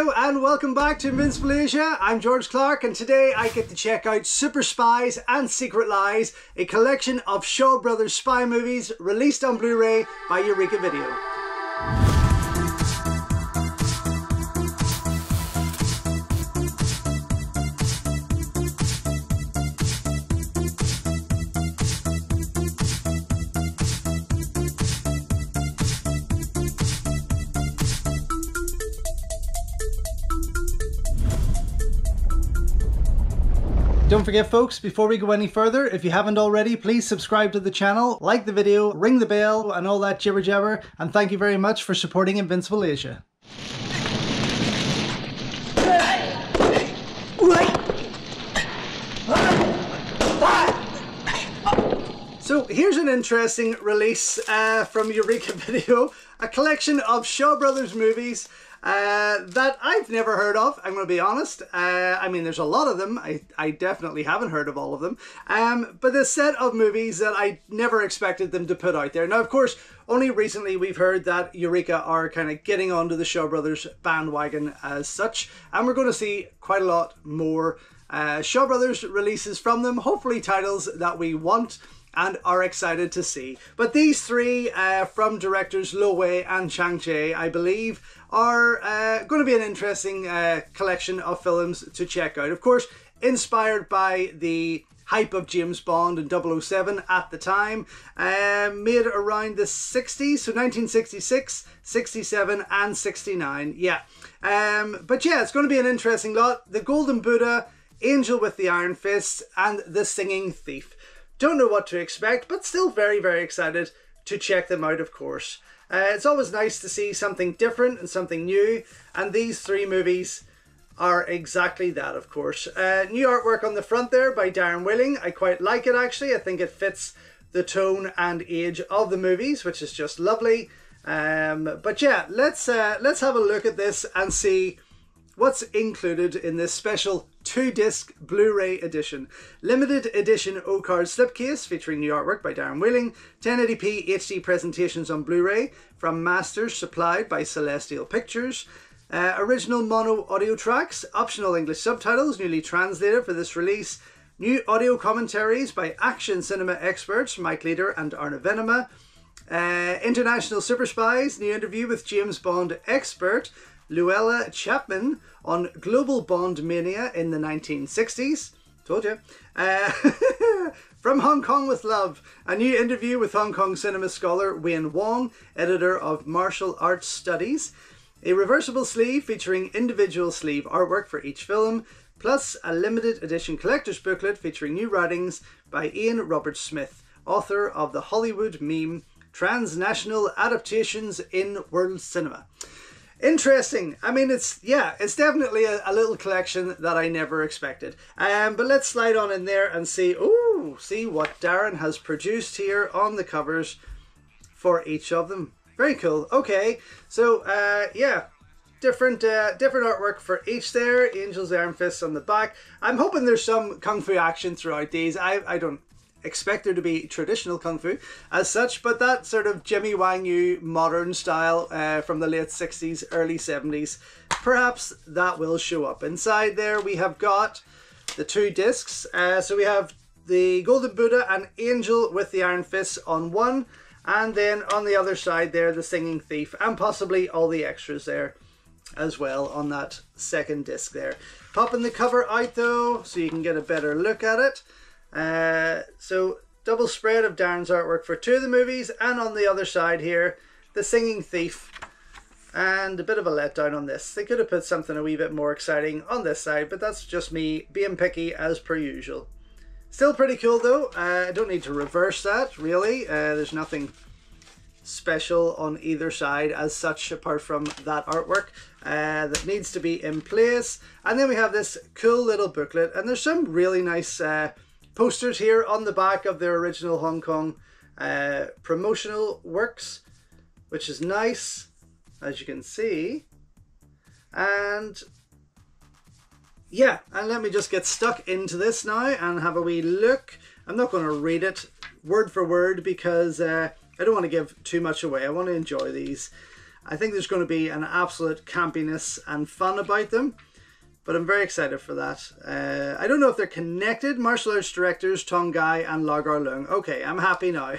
Hello and welcome back to Invincible Asia. I'm George Clark and today I get to check out Super Spies and Secret Lies, a collection of Shaw Brothers spy movies released on Blu-ray by Eureka Video. Don't forget folks, before we go any further, if you haven't already, please subscribe to the channel, like the video, ring the bell and all that jibber jabber, and thank you very much for supporting Invincible Asia. So here's an interesting release from Eureka Video, a collection of Shaw Brothers movies that I've never heard of, I'm going to be honest. I mean, there's a lot of them. I definitely haven't heard of all of them. But a set of movies that I never expected them to put out there. Now, of course, only recently we've heard that Eureka are kind of getting onto the Shaw Brothers bandwagon as such. And we're going to see quite a lot more Shaw Brothers releases from them. Hopefully titles that we want and are excited to see. But these three from directors Lo Wei and Chang Cheh, I believe, are going to be an interesting collection of films to check out. Of course, inspired by the hype of James Bond and 007 at the time, made around the 60s, so 1966, 67 and 69, yeah. But yeah, it's going to be an interesting lot. The Golden Buddha, Angel with the Iron Fist and The Singing Thief. Don't know what to expect, but still very, very excited to check them out, of course. It's always nice to see something different and something new, and these three movies are exactly that, of course. New artwork on the front there by Darren Willing. I quite like it, actually. I think it fits the tone and age of the movies, which is just lovely. But yeah, let's have a look at this and see what's included in this special 2-disc Blu-ray edition. Limited edition O-Card slipcase featuring new artwork by Darren Willing, 1080p HD presentations on Blu-ray from masters supplied by Celestial Pictures, original mono audio tracks, optional English subtitles newly translated for this release, new audio commentaries by action cinema experts Mike Leader and Arna Venema, international Super Spies, new interview with James Bond expert Luella Chapman on global Bond mania in the 1960s. Told you. From Hong Kong with Love, a new interview with Hong Kong cinema scholar Wayne Wong, editor of Martial Arts Studies. A reversible sleeve featuring individual sleeve artwork for each film, plus a limited edition collector's booklet featuring new writings by Ian Robert Smith, author of the Hollywood meme Transnational Adaptations in World Cinema. Interesting. I mean, it's definitely a little collection that I never expected. But let's slide on in there and see what Darren has produced here on the covers for each of them. Very cool. Okay, so yeah, different artwork for each there. Angel's Iron Fist on the back. I'm hoping there's some kung fu action throughout these. I don't expect there to be traditional kung fu as such, but that sort of Jimmy Wang Yu modern style from the late 60s, early 70s, perhaps that will show up. Inside there we have got the 2 discs. So we have the Golden Buddha and Angel with the Iron Fist on one, and then on the other side there the Singing Thief, and possibly all the extras there as well on that second disc there. Popping the cover out though so you can get a better look at it. So double spread of Darren's artwork for 2 of the movies, and on the other side here The Singing Thief, and a bit of a letdown on this. They could have put something a wee bit more exciting on this side, but that's just me being picky as per usual. Still pretty cool though. I don't need to reverse that really. There's nothing special on either side as such apart from that artwork that needs to be in place. And then we have this cool little booklet, and there's some really nice posters here on the back of their original Hong Kong promotional works, which is nice, as you can see. And yeah, and let me just get stuck into this now and have a wee look. I'm not going to read it word for word because I don't want to give too much away. I want to enjoy these. I think there's going to be an absolute campiness and fun about them. But I'm very excited for that. I don't know if they're connected. Martial arts directors Tong Gai and Lau Gar Leung. Okay, I'm happy now.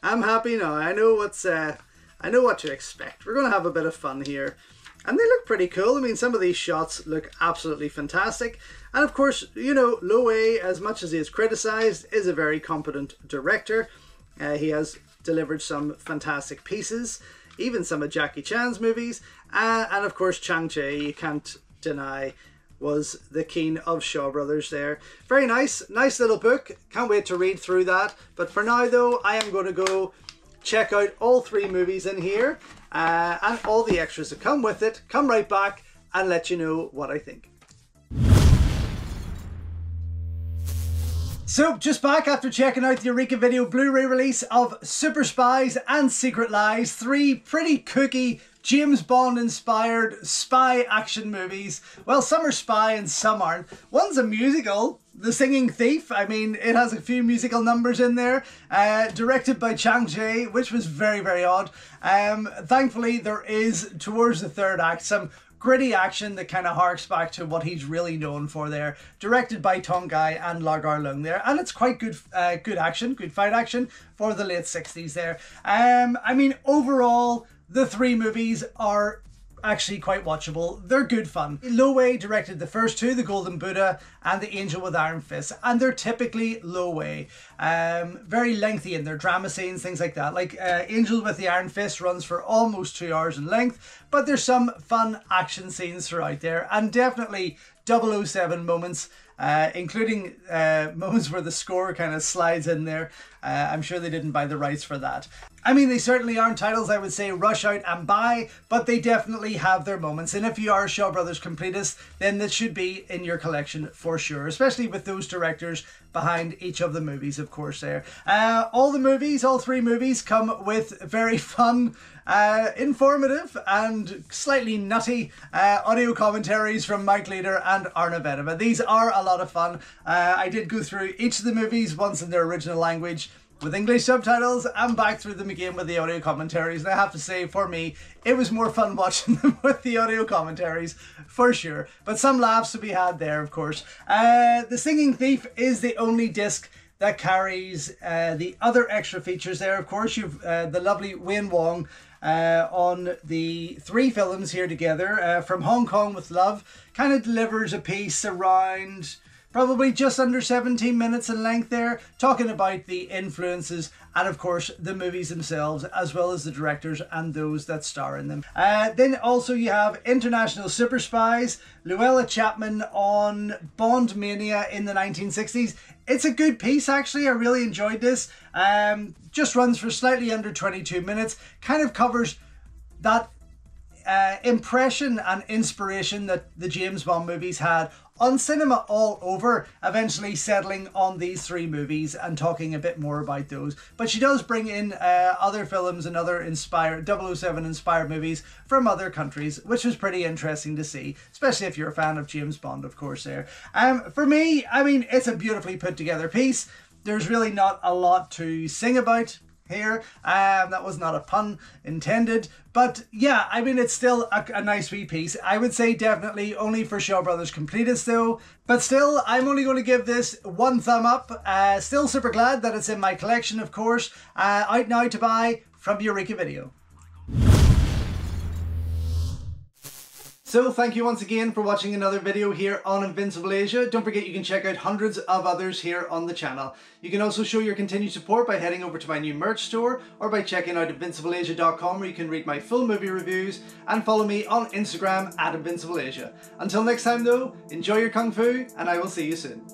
I'm happy now. I know what to expect. We're going to have a bit of fun here. And they look pretty cool. I mean, some of these shots look absolutely fantastic. And of course, you know, Lo Wei, as much as he is criticized, is a very competent director. He has delivered some fantastic pieces, even some of Jackie Chan's movies. And of course, Chang Cheh, you can't deny, was the king of Shaw Brothers there. Very nice little book. Can't wait to read through that. But for now though, I am going to go check out all 3 movies in here and all the extras that come with it. Come right back and let you know what I think. So, just back after checking out the Eureka Video Blu-ray release of Super Spies and Secret Lies, 3 pretty kooky James Bond inspired spy action movies. Well, some are spy and some aren't. One's a musical, The Singing Thief. I mean, it has a few musical numbers in there. Directed by Chang Cheh, which was very, very odd. Thankfully, there is, towards the 3rd act, some gritty action that kind of harks back to what he's really known for there. Directed by Tong Gai and Lau Gar Leung there. And it's quite good action, good fight action for the late 60s there. I mean, overall, the 3 movies are actually quite watchable. They're good fun. Lo Wei directed the first 2, The Golden Buddha and The Angel with Iron Fist, and they're typically Lo Wei. Very lengthy in their drama scenes, things like that. Like Angel with the Iron Fist runs for almost 2 hours in length, but there's some fun action scenes throughout there, and definitely 007 moments, including moments where the score kind of slides in there. I'm sure they didn't buy the rights for that. I mean, they certainly aren't titles I would say rush out and buy, but they definitely have their moments. And if you are a Shaw Brothers completist, then this should be in your collection for sure, especially with those directors behind each of the movies, of course, there. All 3 movies come with very fun, informative and slightly nutty audio commentaries from Mike Leader and Arnav Edema. These are a lot of fun. I did go through each of the movies once in their original language with English subtitles and back through them again with the audio commentaries, and I have to say, for me, it was more fun watching them with the audio commentaries for sure, but some laughs to be had there, of course. The Singing Thief is the only disc that carries the other extra features there. Of course, you've the lovely Wayne Wong on the 3 films here together. From Hong Kong with Love kind of delivers a piece around probably just under 17 minutes in length there, talking about the influences and of course the movies themselves, as well as the directors and those that star in them. Then also you have International Super Spies, Luella Chapman on Bond Mania in the 1960s. It's a good piece actually, I really enjoyed this. Just runs for slightly under 22 minutes, kind of covers that impression and inspiration that the James Bond movies had on cinema all over, eventually settling on these 3 movies and talking a bit more about those. But she does bring in other films and other 007 inspired movies from other countries, which was pretty interesting to see, especially if you're a fan of James Bond, of course, there. For me, I mean, it's a beautifully put together piece. There's really not a lot to sing about here. That was not a pun intended, but yeah, I mean, it's still a nice wee piece. I would say definitely only for Shaw Brothers completists though, but still, I'm only going to give this 1 thumb up. Still super glad that it's in my collection, of course. Out now to buy from Eureka Video. So thank you once again for watching another video here on Invincible Asia. Don't forget you can check out hundreds of others here on the channel. You can also show your continued support by heading over to my new merch store or by checking out invincibleasia.com, where you can read my full movie reviews and follow me on Instagram at InvincibleAsia. Until next time though, enjoy your Kung Fu and I will see you soon.